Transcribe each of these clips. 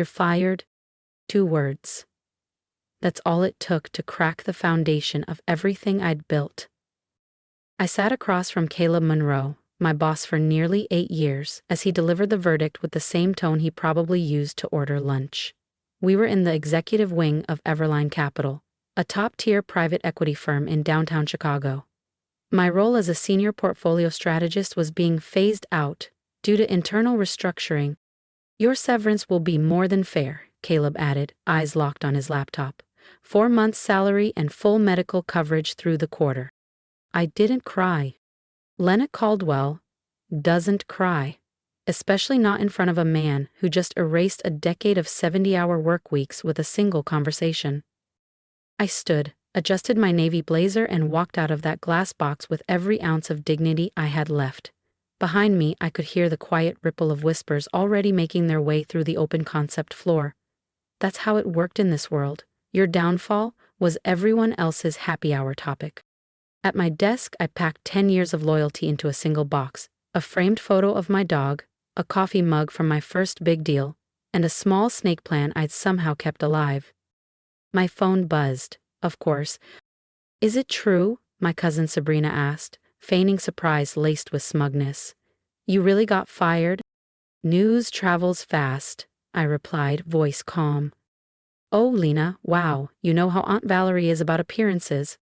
"You're fired." 2 words. That's all it took to crack the foundation of everything I'd built. I sat across from Caleb Monroe, my boss for nearly 8 years, as he delivered the verdict with the same tone he probably used to order lunch. We were in the executive wing of Everline Capital, a top-tier private equity firm in downtown Chicago. My role as a senior portfolio strategist was being phased out due to internal restructuring. "Your severance will be more than fair," Caleb added, eyes locked on his laptop. 4 months' salary and full medical coverage through the quarter. I didn't cry. Lena Caldwell doesn't cry, especially not in front of a man who just erased a decade of 70-hour work weeks with a single conversation. I stood, adjusted my navy blazer, and walked out of that glass box with every ounce of dignity I had left. Behind me, I could hear the quiet ripple of whispers already making their way through the open concept floor. That's how it worked in this world. Your downfall was everyone else's happy hour topic. At my desk, I packed 10 years of loyalty into a single box: a framed photo of my dog, a coffee mug from my first big deal, and a small snake plant I'd somehow kept alive. My phone buzzed, of course. "Is it true?" my cousin Sabrina asked, feigning surprise laced with smugness. "You really got fired?" "News travels fast," I replied, voice calm. "Oh, Lena, wow, you know how Aunt Valerie is about appearances."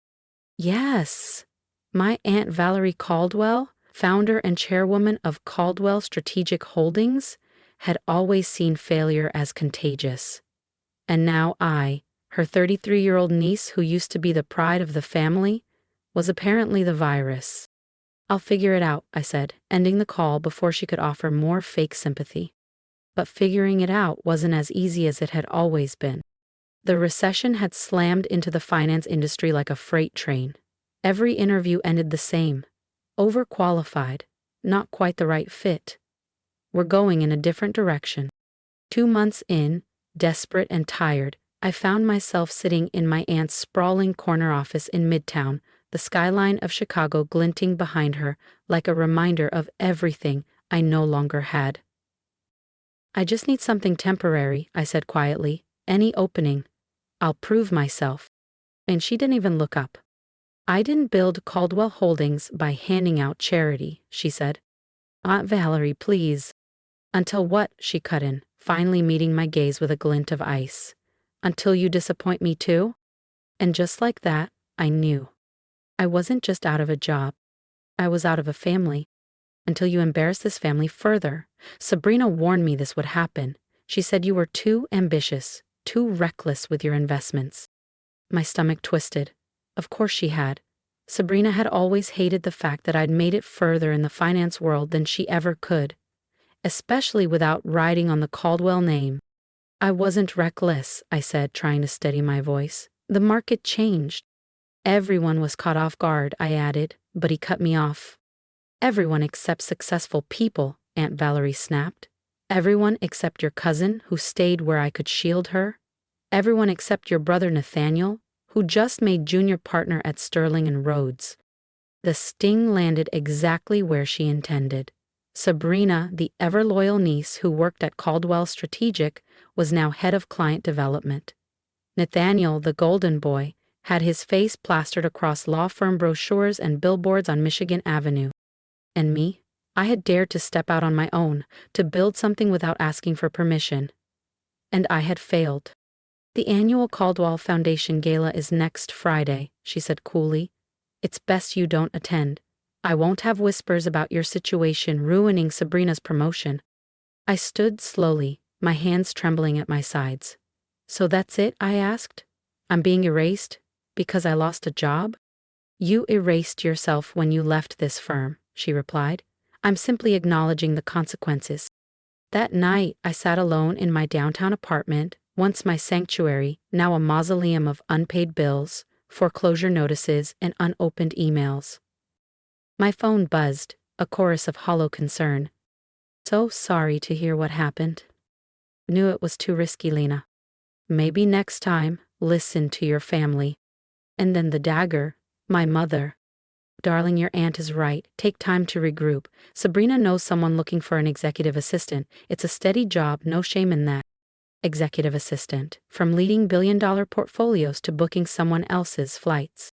Yes, my Aunt Valerie Caldwell, founder and chairwoman of Caldwell Strategic Holdings, had always seen failure as contagious. And now I, her 33-year-old niece who used to be the pride of the family, was apparently the virus. "I'll figure it out," I said, ending the call before she could offer more fake sympathy. But figuring it out wasn't as easy as it had always been. The recession had slammed into the finance industry like a freight train. Every interview ended the same: overqualified, not quite the right fit. We're going in a different direction. 2 months in, desperate and tired, I found myself sitting in my aunt's sprawling corner office in Midtown, the skyline of Chicago glinting behind her like a reminder of everything I no longer had. "I just need something temporary," I said quietly. "Any opening. I'll prove myself." And she didn't even look up. "I didn't build Caldwell Holdings by handing out charity," she said. "Aunt Valerie, please." "Until what?" she cut in, finally meeting my gaze with a glint of ice. "Until you disappoint me too?" And just like that, I knew. I wasn't just out of a job. I was out of a family. "Until you embarrass this family further. Sabrina warned me this would happen. She said you were too ambitious, too reckless with your investments." My stomach twisted. Of course she had. Sabrina had always hated the fact that I'd made it further in the finance world than she ever could, especially without riding on the Caldwell name. "I wasn't reckless," I said, trying to steady my voice. "The market changed." "Everyone was caught off guard," I added, but he cut me off. "Everyone except successful people," Aunt Valerie snapped. "Everyone except your cousin, who stayed where I could shield her. Everyone except your brother Nathaniel, who just made junior partner at Sterling and Rhodes." The sting landed exactly where she intended. Sabrina, the ever-loyal niece who worked at Caldwell Strategic, was now head of client development. Nathaniel, the golden boy, had his face plastered across law firm brochures and billboards on Michigan Avenue. And me? I had dared to step out on my own, to build something without asking for permission. And I had failed. "The annual Caldwell Foundation Gala is next Friday," she said coolly. "It's best you don't attend. I won't have whispers about your situation ruining Sabrina's promotion." I stood slowly, my hands trembling at my sides. "So that's it?" I asked. "I'm being erased? Because I lost a job?" "You erased yourself when you left this firm," she replied. "I'm simply acknowledging the consequences." That night, I sat alone in my downtown apartment, once my sanctuary, now a mausoleum of unpaid bills, foreclosure notices, and unopened emails. My phone buzzed, a chorus of hollow concern. "So sorry to hear what happened. Knew it was too risky, Lena. Maybe next time, listen to your family." And then the dagger, my mother. "Darling, your aunt is right. Take time to regroup. Sabrina knows someone looking for an executive assistant. It's a steady job, no shame in that." executive assistant, from leading billion-dollar portfolios to booking someone else's flights.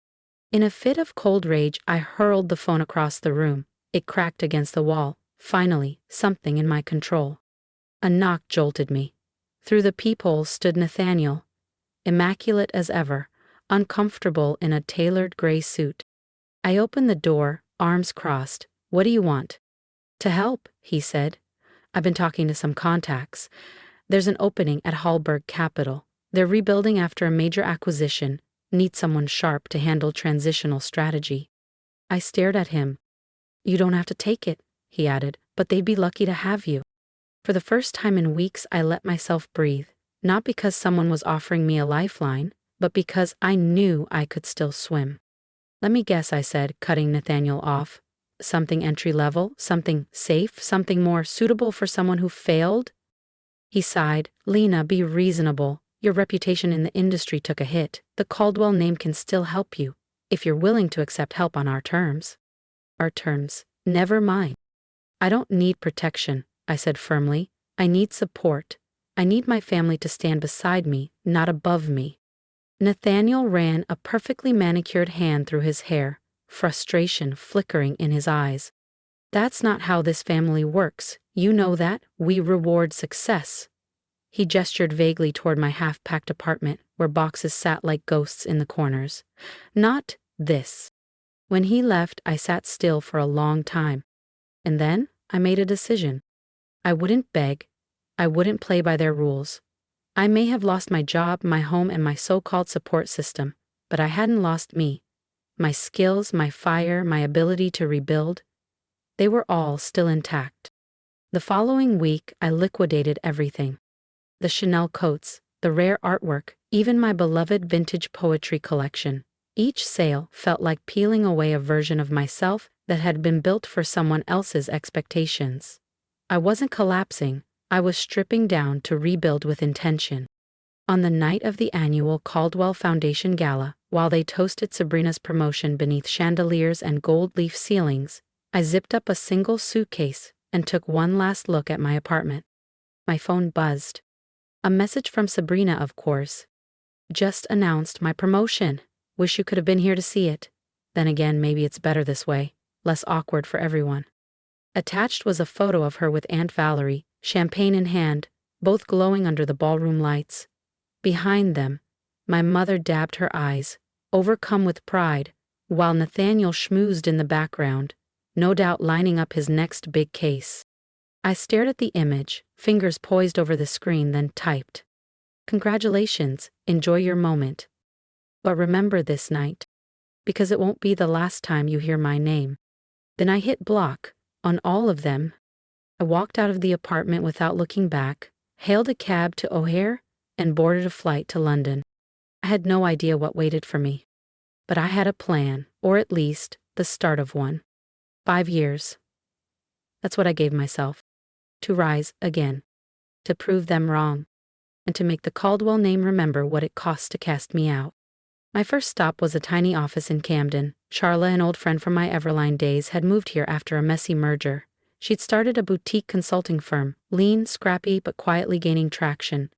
In a fit of cold rage, I hurled the phone across the room. It cracked against the wall. Finally, something in my control. A knock jolted me. Through the peephole stood Nathaniel, immaculate as ever, uncomfortable in a tailored gray suit. I opened the door, arms crossed. "What do you want?" "To help," he said. "I've been talking to some contacts. There's an opening at Hallberg Capital. They're rebuilding after a major acquisition. Need someone sharp to handle transitional strategy." I stared at him. "You don't have to take it," he added, "but they'd be lucky to have you." For the first time in weeks, I let myself breathe, not because someone was offering me a lifeline, but because I knew I could still swim. "Let me guess," I said, cutting Nathaniel off. "Something entry-level, something safe, something more suitable for someone who failed?" He sighed. "Lena, be reasonable. Your reputation in the industry took a hit. The Caldwell name can still help you, if you're willing to accept help on our terms." "Our terms? Never mind." "I don't need protection," I said firmly. "I need support. I need my family to stand beside me, not above me." Nathaniel ran a perfectly manicured hand through his hair, frustration flickering in his eyes. "That's not how this family works. You know that. We reward success." He gestured vaguely toward my half-packed apartment, where boxes sat like ghosts in the corners. "Not this." When he left, I sat still for a long time. And then I made a decision. I wouldn't beg. I wouldn't play by their rules. I may have lost my job, my home, and my so-called support system, but I hadn't lost me. My skills, my fire, my ability to rebuild, they were all still intact. The following week, I liquidated everything. The Chanel coats, the rare artwork, even my beloved vintage poetry collection. Each sale felt like peeling away a version of myself that had been built for someone else's expectations. I wasn't collapsing. I was stripping down to rebuild with intention. On the night of the annual Caldwell Foundation Gala, while they toasted Sabrina's promotion beneath chandeliers and gold leaf ceilings, I zipped up a single suitcase and took one last look at my apartment. My phone buzzed. A message from Sabrina, of course. "Just announced my promotion. Wish you could have been here to see it. Then again, maybe it's better this way. Less awkward for everyone." Attached was a photo of her with Aunt Valerie, champagne in hand, both glowing under the ballroom lights. Behind them, my mother dabbed her eyes, overcome with pride, while Nathaniel schmoozed in the background, no doubt lining up his next big case. I stared at the image, fingers poised over the screen, then typed, "Congratulations, enjoy your moment. But remember this night, because it won't be the last time you hear my name." Then I hit block on all of them. I walked out of the apartment without looking back, hailed a cab to O'Hare, and boarded a flight to London. I had no idea what waited for me. But I had a plan, or at least, the start of one. 5 years. That's what I gave myself. To rise again. To prove them wrong. And to make the Caldwell name remember what it cost to cast me out. My first stop was a tiny office in Camden. Charla, an old friend from my Everline days, had moved here after a messy merger. She'd started a boutique consulting firm, lean, scrappy, but quietly gaining traction.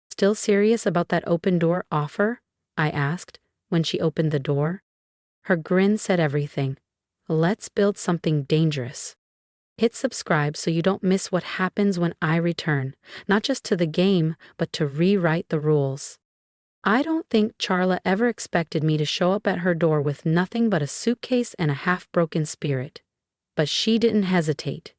"Still serious about that open-door offer?" I asked, when she opened the door. Her grin said everything. "Let's build something dangerous. Hit subscribe so you don't miss what happens when I return, not just to the game, but to rewrite the rules." I don't think Charla ever expected me to show up at her door with nothing but a suitcase and a half-broken spirit. But she didn't hesitate.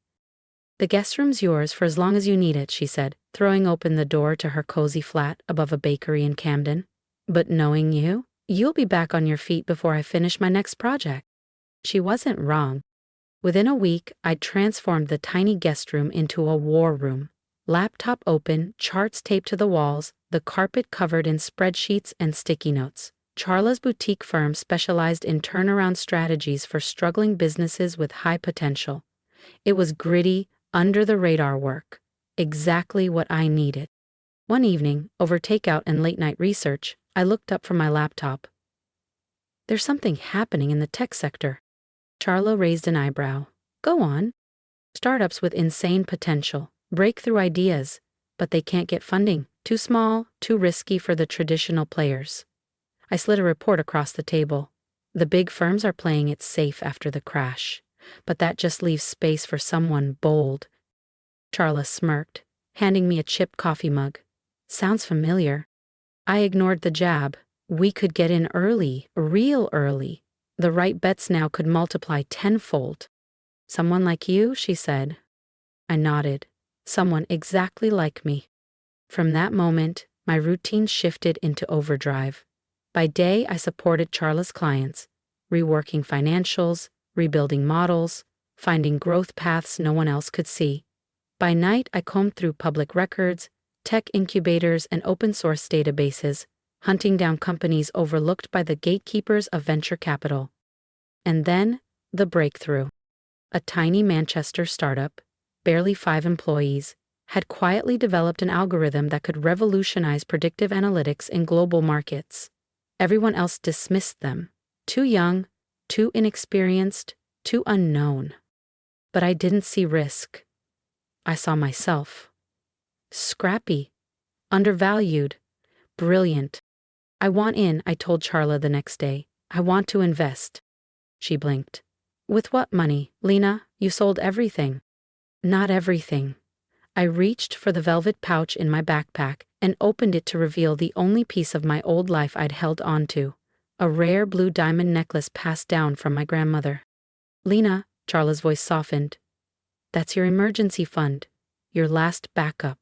"The guest room's yours for as long as you need it," she said, throwing open the door to her cozy flat above a bakery in Camden. "But knowing you, you'll be back on your feet before I finish my next project." She wasn't wrong. Within a week, I'd transformed the tiny guest room into a war room. Laptop open, charts taped to the walls, the carpet covered in spreadsheets and sticky notes. Charla's boutique firm specialized in turnaround strategies for struggling businesses with high potential. It was gritty, under-the-radar work. Exactly what I needed. One evening, over takeout and late-night research, I looked up from my laptop. "There's something happening in the tech sector." Charla raised an eyebrow. "Go on." "Startups with insane potential, breakthrough ideas. but they can't get funding. Too small, too risky for the traditional players. I slid a report across the table. The big firms are playing it safe after the crash, but that just leaves space for someone bold. Charla smirked, handing me a chipped coffee mug. Sounds familiar. I ignored the jab. We could get in early, real early. The right bets now could multiply tenfold. Someone like you, she said. I nodded. Someone exactly like me. From that moment, my routine shifted into overdrive. By day, I supported Charla's clients, reworking financials, rebuilding models, finding growth paths no one else could see. By night, I combed through public records, tech incubators, and open-source databases, hunting down companies overlooked by the gatekeepers of venture capital. And then, the breakthrough. A tiny Manchester startup, barely 5 employees, had quietly developed an algorithm that could revolutionize predictive analytics in global markets. Everyone else dismissed them. Too young, too inexperienced, too unknown. But I didn't see risk. I saw myself. Scrappy, undervalued, brilliant. I want in, I told Charla the next day. I want to invest. She blinked. With what money, Lena? You sold everything. Not everything. I reached for the velvet pouch in my backpack and opened it to reveal the only piece of my old life I'd held onto, a rare blue diamond necklace passed down from my grandmother. Lena, Charla's voice softened. That's your emergency fund, your last backup.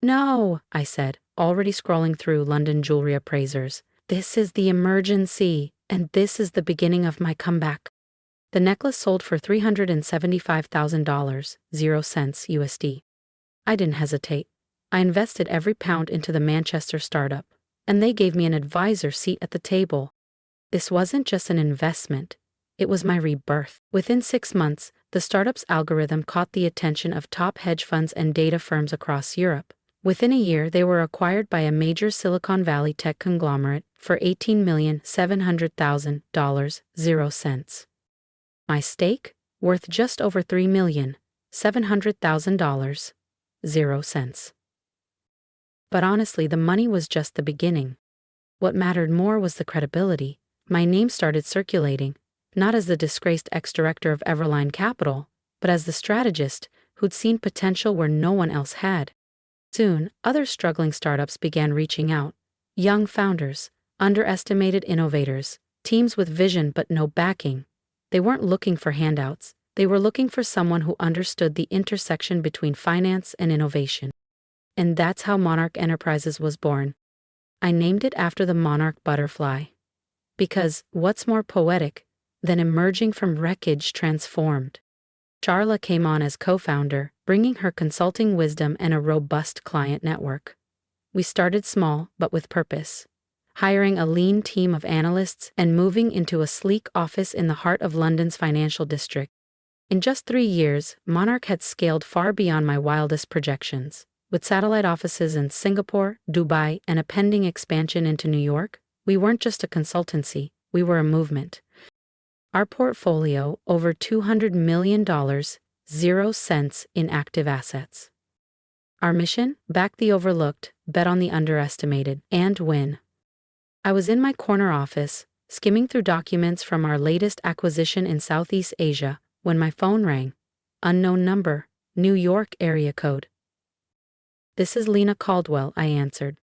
No, I said, already scrolling through London jewelry appraisers. This is the emergency, and this is the beginning of my comeback. The necklace sold for $375,000, 0 cents USD. I didn't hesitate. I invested every pound into the Manchester startup, and they gave me an advisor seat at the table. This wasn't just an investment. It was my rebirth. Within 6 months, the startup's algorithm caught the attention of top hedge funds and data firms across Europe. Within a year, they were acquired by a major Silicon Valley tech conglomerate for $18,700,000, 0 cents. My stake? Worth just over $3,700,000, 0 cents. But honestly, the money was just the beginning. What mattered more was the credibility. My name started circulating, not as the disgraced ex-director of Everline Capital, but as the strategist who'd seen potential where no one else had. Soon, other struggling startups began reaching out. Young founders, underestimated innovators, teams with vision but no backing. They weren't looking for handouts. They were looking for someone who understood the intersection between finance and innovation. And that's how Monarch Enterprises was born. I named it after the monarch butterfly. Because what's more poetic than emerging from wreckage transformed? Charla came on as co-founder, bringing her consulting wisdom and a robust client network. We started small, but with purpose, hiring a lean team of analysts and moving into a sleek office in the heart of London's financial district. In just 3 years, Monarch had scaled far beyond my wildest projections. With satellite offices in Singapore, Dubai, and a pending expansion into New York, we weren't just a consultancy, we were a movement. Our portfolio, over $200 million, 0 cents in active assets. Our mission? Back the overlooked, bet on the underestimated, and win. I was in my corner office, skimming through documents from our latest acquisition in Southeast Asia, when my phone rang. Unknown number, New York area code. This is Lena Caldwell, I answered.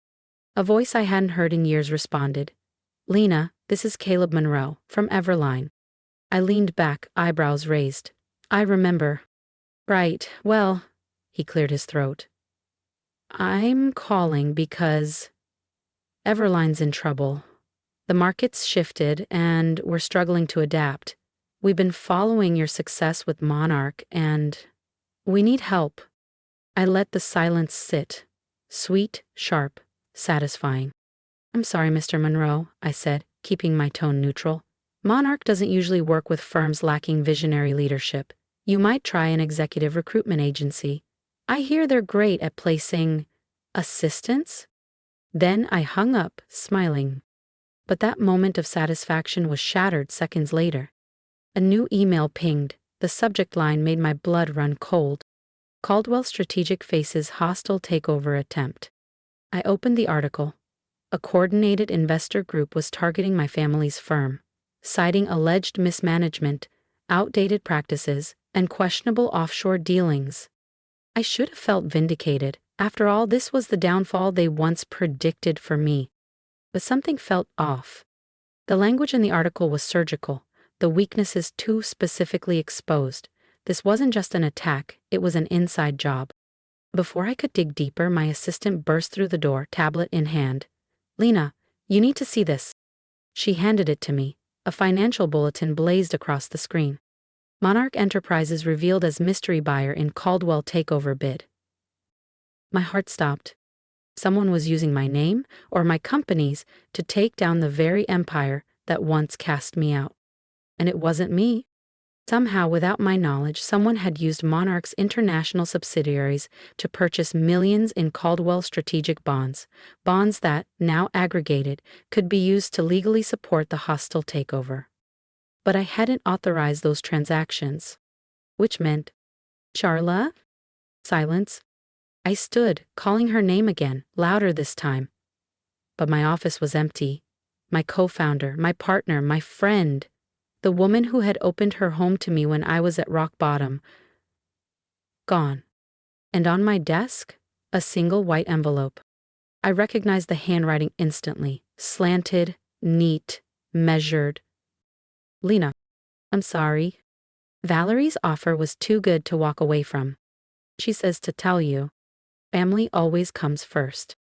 A voice I hadn't heard in years responded. Lena, this is Caleb Monroe, from Everline. I leaned back, eyebrows raised. I remember. Right, well, he cleared his throat. I'm calling because Everline's in trouble. The market's shifted, and we're struggling to adapt. We've been following your success with Monarch, and we need help. I let the silence sit. Sweet, sharp, satisfying. I'm sorry, Mr. Monroe, I said, keeping my tone neutral. Monarch doesn't usually work with firms lacking visionary leadership. You might try an executive recruitment agency. I hear they're great at placing assistants. Then I hung up, smiling. But that moment of satisfaction was shattered seconds later. A new email pinged. The subject line made my blood run cold. Caldwell Strategic faces hostile takeover attempt. I opened the article. A coordinated investor group was targeting my family's firm, citing alleged mismanagement, outdated practices, and questionable offshore dealings. I should have felt vindicated. After all, this was the downfall they once predicted for me. But something felt off. The language in the article was surgical, the weaknesses too specifically exposed. This wasn't just an attack, it was an inside job. Before I could dig deeper, my assistant burst through the door, tablet in hand. "Lena, you need to see this." She handed it to me. A financial bulletin blazed across the screen. Monarch Enterprises revealed as mystery buyer in Caldwell takeover bid. My heart stopped. Someone was using my name, or my company's, to take down the very empire that once cast me out. And it wasn't me. Somehow, without my knowledge, someone had used Monarch's international subsidiaries to purchase millions in Caldwell strategic bonds, bonds that, now aggregated, could be used to legally support the hostile takeover. But I hadn't authorized those transactions. Which meant, Charla? Silence. I stood, calling her name again, louder this time. But my office was empty. My co-founder, my partner, my friend, the woman who had opened her home to me when I was at rock bottom, gone. And on my desk, a single white envelope. I recognized the handwriting instantly, slanted, neat, measured. "Lena, I'm sorry. Valerie's offer was too good to walk away from. She says to tell you, family always comes first.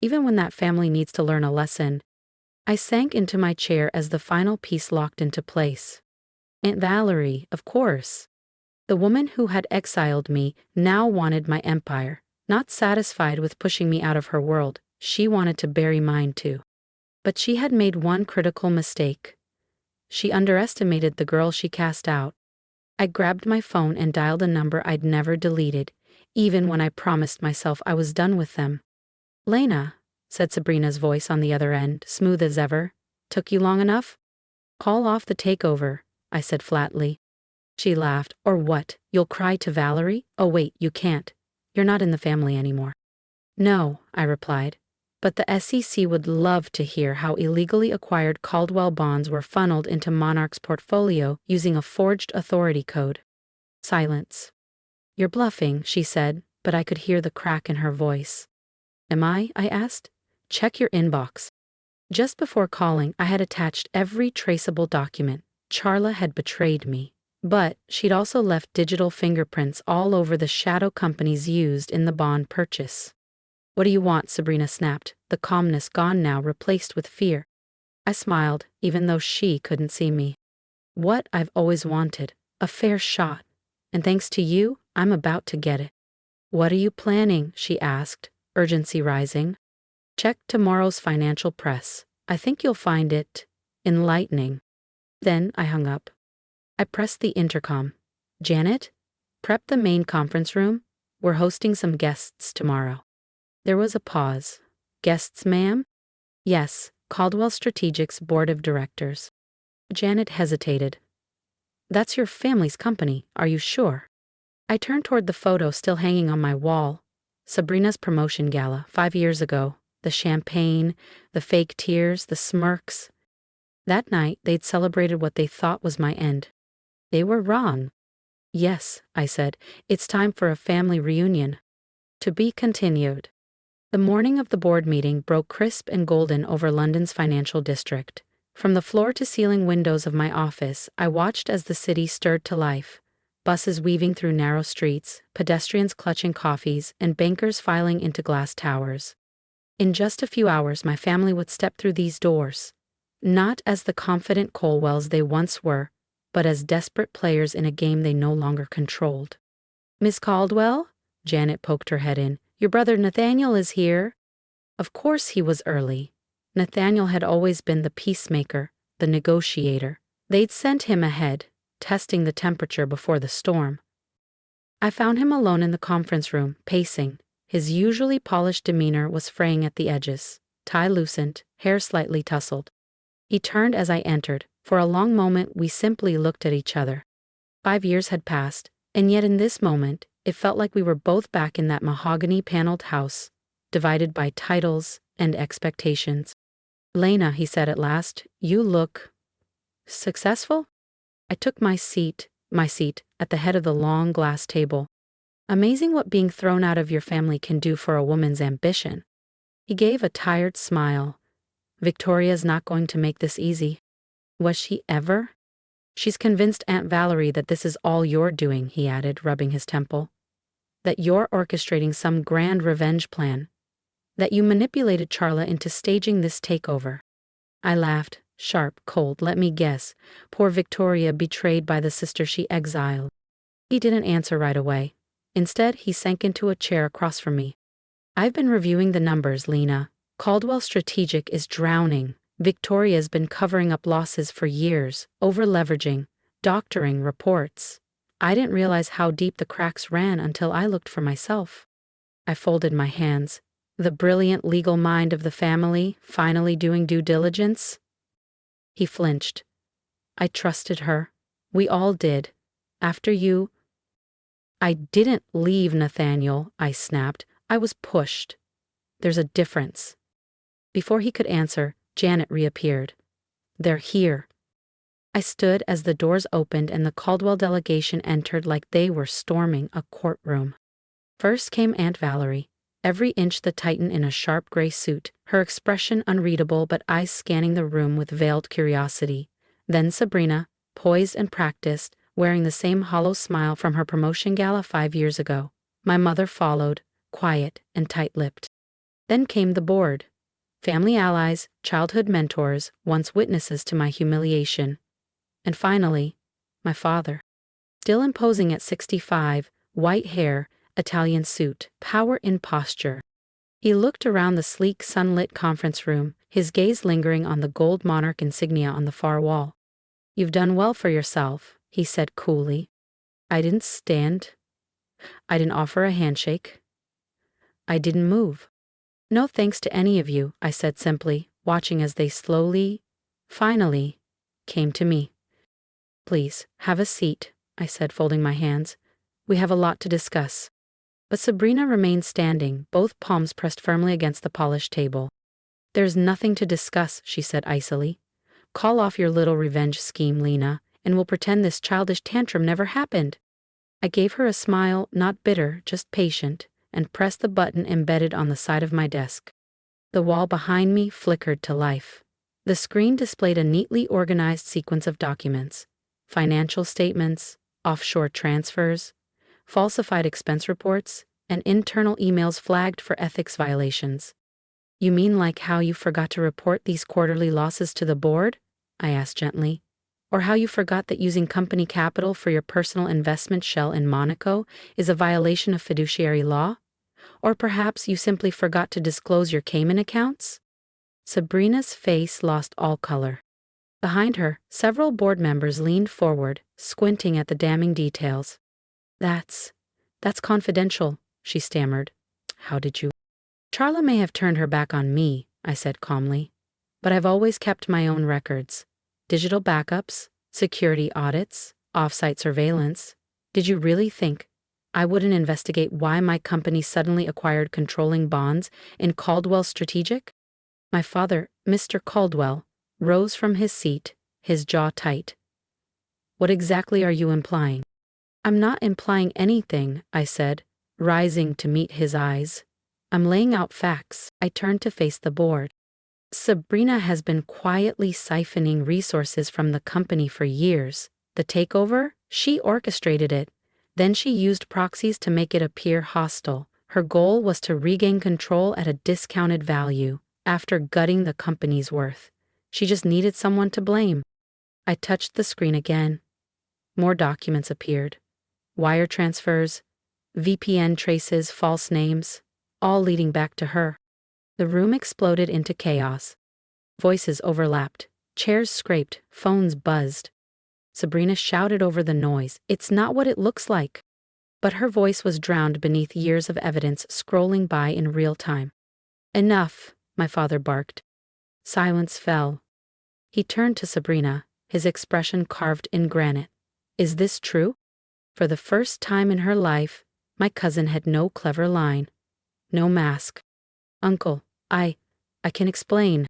Even when that family needs to learn a lesson." I sank into my chair as the final piece locked into place. Aunt Valerie, of course. The woman who had exiled me now wanted my empire. Not satisfied with pushing me out of her world, she wanted to bury mine too. But she had made one critical mistake. She underestimated the girl she cast out. I grabbed my phone and dialed a number I'd never deleted, even when I promised myself I was done with them. "Lena," said Sabrina's voice on the other end, smooth as ever. "Took you long enough?" "Call off the takeover," I said flatly. She laughed. "Or what? You'll cry to Valerie? Oh wait, you can't. You're not in the family anymore." "No," I replied. "But the SEC would love to hear how illegally acquired Caldwell bonds were funneled into Monarch's portfolio using a forged authority code." Silence. "You're bluffing," she said, but I could hear the crack in her voice. "Am I?" I asked. "Check your inbox." Just before calling, I had attached every traceable document. Charla had betrayed me. But she'd also left digital fingerprints all over the shadow companies used in the bond purchase. "What do you want?" Sabrina snapped, the calmness gone now, replaced with fear. I smiled, even though she couldn't see me. "What I've always wanted, a fair shot. And thanks to you, I'm about to get it." "What are you planning?" she asked, urgency rising. "Check tomorrow's financial press. I think you'll find it enlightening." Then I hung up. I pressed the intercom. "Janet? Prep the main conference room. We're hosting some guests tomorrow." There was a pause. "Guests, ma'am?" "Yes, Caldwell Strategic's board of directors." Janet hesitated. "That's your family's company, are you sure?" I turned toward the photo still hanging on my wall. Sabrina's promotion gala, 5 years ago. The champagne, the fake tears, the smirks. That night, they'd celebrated what they thought was my end. They were wrong. "Yes," I said, "it's time for a family reunion." To be continued. The morning of the board meeting broke crisp and golden over London's financial district. From the floor-to-ceiling windows of my office, I watched as the city stirred to life. Buses weaving through narrow streets, pedestrians clutching coffees, and bankers filing into glass towers. In just a few hours, my family would step through these doors. Not as the confident Colwells they once were, but as desperate players in a game they no longer controlled. "Miss Caldwell?" Janet poked her head in. "Your brother Nathaniel is here." Of course he was early. Nathaniel had always been the peacemaker, the negotiator. They'd sent him ahead, testing the temperature before the storm. I found him alone in the conference room, pacing. His usually polished demeanor was fraying at the edges, tie loosened, hair slightly tousled. He turned as I entered. For a long moment we simply looked at each other. 5 years had passed, and yet in this moment, It felt like we were both back in that mahogany-paneled house, divided by titles and expectations. "Lena," he said at last, "you look successful?" I took my seat at the head of the long glass table. "Amazing what being thrown out of your family can do for a woman's ambition." He gave a tired smile. "Victoria's not going to make this easy." "Was she ever?" "She's convinced Aunt Valerie that this is all you're doing," he added, rubbing his temple. "That you're orchestrating some grand revenge plan. That you manipulated Charla into staging this takeover." I laughed, sharp, cold. "Let me guess. Poor Victoria betrayed by the sister she exiled." He didn't answer right away. Instead, he sank into a chair across from me. "I've been reviewing the numbers, Lena. Caldwell Strategic is drowning. Victoria's been covering up losses for years, over-leveraging, doctoring reports. I didn't realize how deep the cracks ran until I looked for myself." I folded my hands. The brilliant legal mind of the family finally doing due diligence? He flinched. "I trusted her. We all did. After you—" "I didn't leave, Nathaniel," I snapped. "I was pushed. There's a difference." Before he could answer, Janet reappeared. "They're here." I stood as the doors opened and the Caldwell delegation entered like they were storming a courtroom. First came Aunt Valerie, every inch the Titan in a sharp gray suit, her expression unreadable but eyes scanning the room with veiled curiosity. Then Sabrina, poised and practiced, wearing the same hollow smile from her promotion gala 5 years ago. My mother followed, quiet and tight-lipped. Then came the board. Family allies, childhood mentors, once witnesses to my humiliation. And finally, my father. Still imposing at 65, white hair, Italian suit, power in posture. He looked around the sleek, sunlit conference room, his gaze lingering on the gold Monarch insignia on the far wall. "You've done well for yourself," he said coolly. I didn't stand. I didn't offer a handshake. I didn't move. "No thanks to any of you," I said simply, watching as they finally, came to me. "Please, have a seat," I said, folding my hands. "We have a lot to discuss." But Sabrina remained standing, both palms pressed firmly against the polished table. "There's nothing to discuss," she said icily. "Call off your little revenge scheme, Lena, and we'll pretend this childish tantrum never happened." I gave her a smile, not bitter, just patient, and pressed the button embedded on the side of my desk. The wall behind me flickered to life. The screen displayed a neatly organized sequence of documents: financial statements, offshore transfers, falsified expense reports, and internal emails flagged for ethics violations. "You mean like how you forgot to report these quarterly losses to the board?" I asked gently. "Or how you forgot that using company capital for your personal investment shell in Monaco is a violation of fiduciary law? Or perhaps you simply forgot to disclose your Cayman accounts?" Sabrina's face lost all color. Behind her, several board members leaned forward, squinting at the damning details. That's confidential," she stammered. "How did you—" "Charla may have turned her back on me," I said calmly, "but I've always kept my own records. Digital backups, security audits, off-site surveillance. Did you really think I wouldn't investigate why my company suddenly acquired controlling bonds in Caldwell Strategic?" My father, Mr. Caldwell, rose from his seat, his jaw tight. "What exactly are you implying?" "I'm not implying anything," I said, rising to meet his eyes. "I'm laying out facts." I turned to face the board. "Sabrina has been quietly siphoning resources from the company for years. The takeover? She orchestrated it. Then she used proxies to make it appear hostile. Her goal was to regain control at a discounted value, after gutting the company's worth. She just needed someone to blame." I touched the screen again. More documents appeared. Wire transfers, VPN traces, false names, all leading back to her. The room exploded into chaos. Voices overlapped, chairs scraped, phones buzzed. Sabrina shouted over the noise, "It's not what it looks like." But her voice was drowned beneath years of evidence scrolling by in real time. "Enough," my father barked. Silence fell. He turned to Sabrina, his expression carved in granite. "Is this true?" For the first time in her life, My cousin had no clever line, no mask. Uncle, I can explain.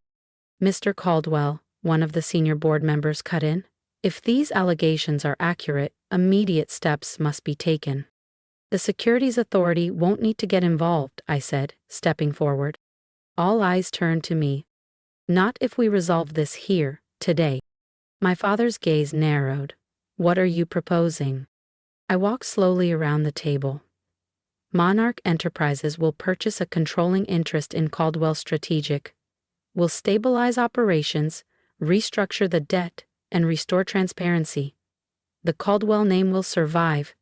Mr. Caldwell, one of the senior board members, cut in. If these allegations are accurate, immediate steps must be taken. The Securities Authority won't need to get involved, I said, stepping forward. All eyes turned to me. Not if we resolve this here, today. My father's gaze narrowed. What are you proposing? I walked slowly around the table. Monarch Enterprises will purchase a controlling interest in Caldwell Strategic, will stabilize operations, restructure the debt, and restore transparency. The Caldwell name will survive.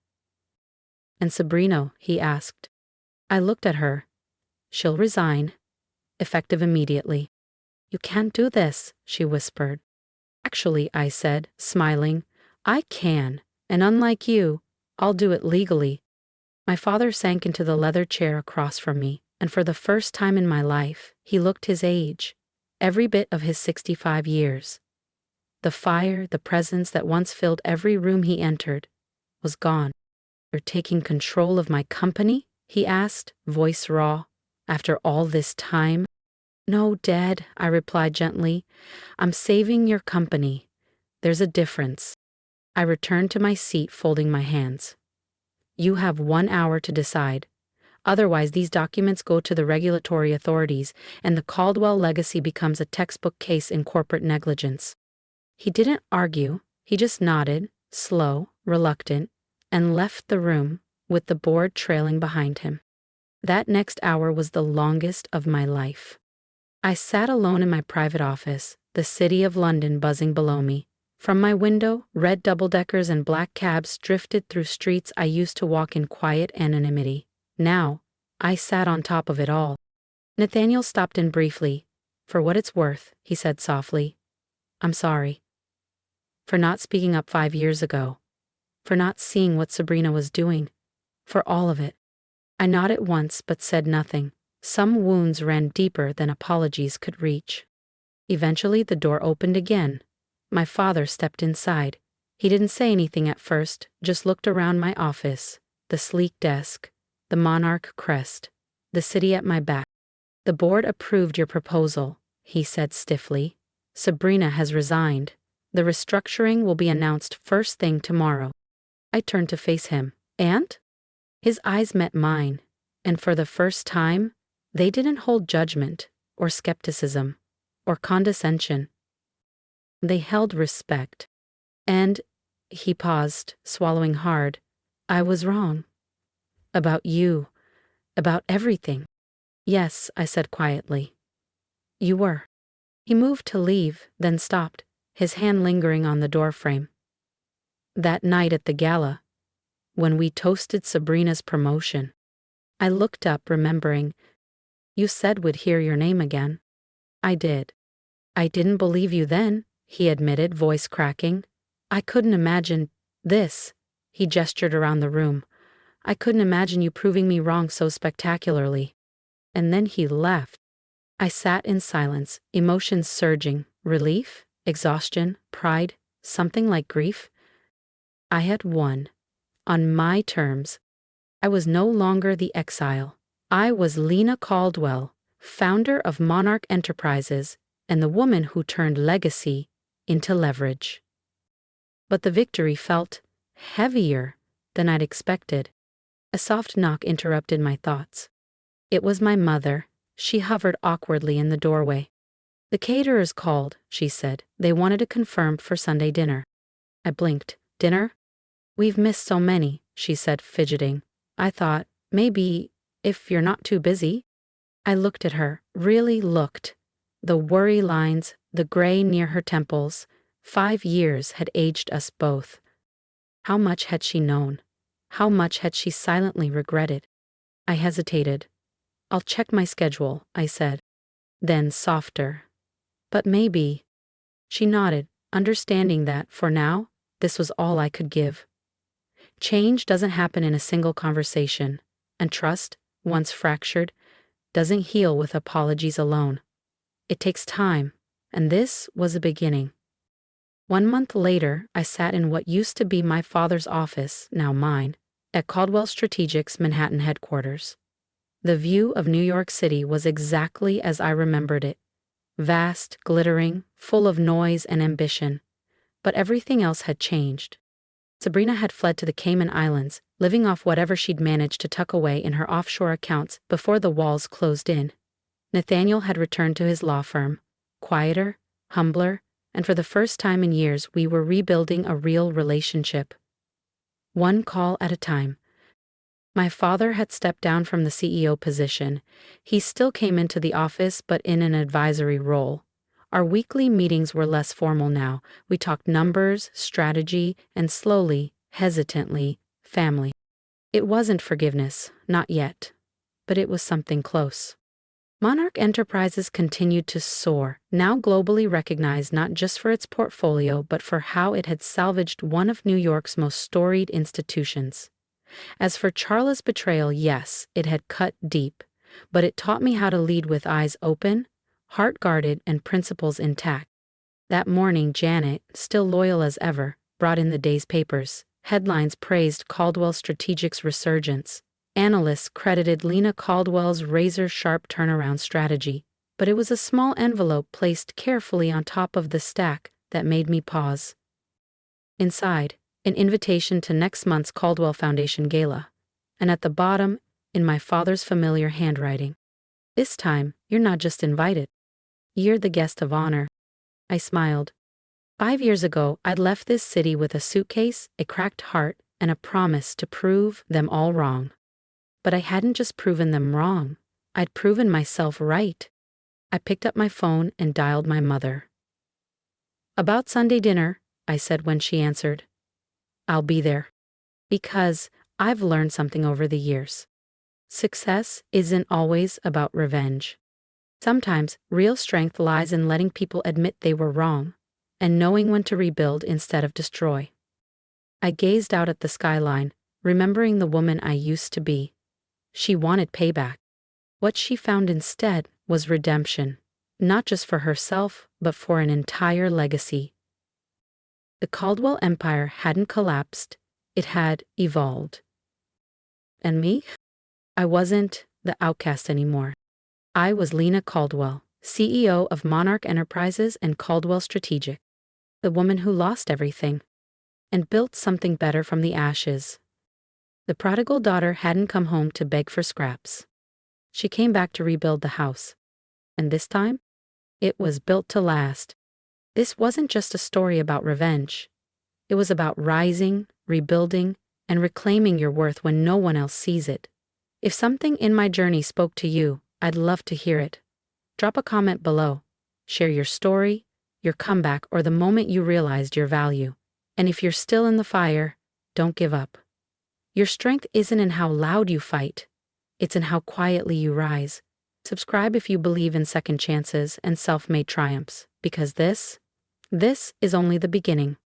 And Sabrina, he asked. I looked at her. She'll resign, effective immediately. You can't do this, she whispered. Actually, I said, smiling, I can, and unlike you, I'll do it legally. My father sank into the leather chair across from me, and for the first time in my life, he looked his age, every bit of his 65 years. The fire, the presence that once filled every room he entered, was gone. You're taking control of my company? He asked, voice raw. After all this time? No, Dad, I replied gently. I'm saving your company. There's a difference. I returned to my seat, folding my hands. You have 1 hour to decide. Otherwise, these documents go to the regulatory authorities, and the Caldwell legacy becomes a textbook case in corporate negligence. He didn't argue. He just nodded, slow, reluctant, and left the room, with the board trailing behind him. That next hour was the longest of my life. I sat alone in my private office, the city of London buzzing below me. From my window, red double-deckers and black cabs drifted through streets I used to walk in quiet anonymity. Now, I sat on top of it all. Nathaniel stopped in briefly. For what it's worth, he said softly, I'm sorry. For not speaking up 5 years ago. For not seeing what Sabrina was doing. For all of it. I nodded once but said nothing. Some wounds ran deeper than apologies could reach. Eventually the door opened again. My father stepped inside. He didn't say anything at first, just looked around my office, the sleek desk, the Monarch crest, the city at my back. The board approved your proposal, he said stiffly. Sabrina has resigned. The restructuring will be announced first thing tomorrow. I turned to face him. And? His eyes met mine, and for the first time, they didn't hold judgment, or skepticism, or condescension. They held respect. And, he paused, swallowing hard, I was wrong. About you. About everything. Yes, I said quietly. You were. He moved to leave, then stopped, his hand lingering on the doorframe. That night at the gala, when we toasted Sabrina's promotion, I looked up, remembering. You said we'd hear your name again. I did. I didn't believe you then, he admitted, voice cracking. I couldn't imagine this. He gestured around the room. I couldn't imagine you proving me wrong so spectacularly. And then he left. I sat in silence, emotions surging, relief, exhaustion, pride, something like grief. I had won. On my terms. I was no longer the exile. I was Lena Caldwell, founder of Monarch Enterprises, and the woman who turned legacy into leverage. But the victory felt heavier than I'd expected. A soft knock interrupted my thoughts. It was my mother. She hovered awkwardly in the doorway. The caterers called, she said. They wanted to confirm for Sunday dinner. I blinked. Dinner? We've missed so many, she said, fidgeting. I thought, maybe, if you're not too busy. I looked at her, really looked. The worry lines, the gray near her temples. 5 years had aged us both. How much had she known? How much had she silently regretted? I hesitated. I'll check my schedule, I said. Then softer. But maybe. She nodded, understanding that, for now, this was all I could give. Change doesn't happen in a single conversation, and trust, once fractured, doesn't heal with apologies alone. It takes time, and this was a beginning. 1 month later, I sat in what used to be my father's office, now mine. at Caldwell Strategic's Manhattan headquarters. The view of New York City was exactly as I remembered it. Vast, glittering, full of noise and ambition. But everything else had changed. Sabrina had fled to the Cayman Islands, living off whatever she'd managed to tuck away in her offshore accounts before the walls closed in. Nathaniel had returned to his law firm, quieter, humbler, and for the first time in years we were rebuilding a real relationship. One call at a time. My father had stepped down from the CEO position. He still came into the office, but in an advisory role. Our weekly meetings were less formal now. We talked numbers, strategy, and slowly, hesitantly, family. It wasn't forgiveness, not yet. But it was something close. Monarch Enterprises continued to soar, now globally recognized not just for its portfolio but for how it had salvaged one of New York's most storied institutions. As for Charla's betrayal, yes, it had cut deep, but it taught me how to lead with eyes open, heart guarded, and principles intact. That morning, Janet, still loyal as ever, brought in the day's papers. Headlines praised Caldwell Strategic's resurgence. Analysts credited Lena Caldwell's razor-sharp turnaround strategy, but it was a small envelope placed carefully on top of the stack that made me pause. Inside, an invitation to next month's Caldwell Foundation Gala, and at the bottom, in my father's familiar handwriting, "This time, you're not just invited. You're the guest of honor." I smiled. 5 years ago, I'd left this city with a suitcase, a cracked heart, and a promise to prove them all wrong. But I hadn't just proven them wrong. I'd proven myself right. I picked up my phone and dialed my mother. "About Sunday dinner," I said when she answered. "I'll be there." Because I've learned something over the years. Success isn't always about revenge. Sometimes real strength lies in letting people admit they were wrong, and knowing when to rebuild instead of destroy. I gazed out at the skyline, remembering the woman I used to be. She wanted payback. What she found instead was redemption, not just for herself, but for an entire legacy. The Caldwell Empire hadn't collapsed, it had evolved. And me? I wasn't the outcast anymore. I was Lena Caldwell, CEO of Monarch Enterprises and Caldwell Strategic, the woman who lost everything and built something better from the ashes. The prodigal daughter hadn't come home to beg for scraps. She came back to rebuild the house. And this time, it was built to last. This wasn't just a story about revenge. It was about rising, rebuilding, and reclaiming your worth when no one else sees it. If something in my journey spoke to you, I'd love to hear it. Drop a comment below. Share your story, your comeback, or the moment you realized your value. And if you're still in the fire, don't give up. Your strength isn't in how loud you fight. It's in how quietly you rise. Subscribe if you believe in second chances and self-made triumphs, because this is only the beginning.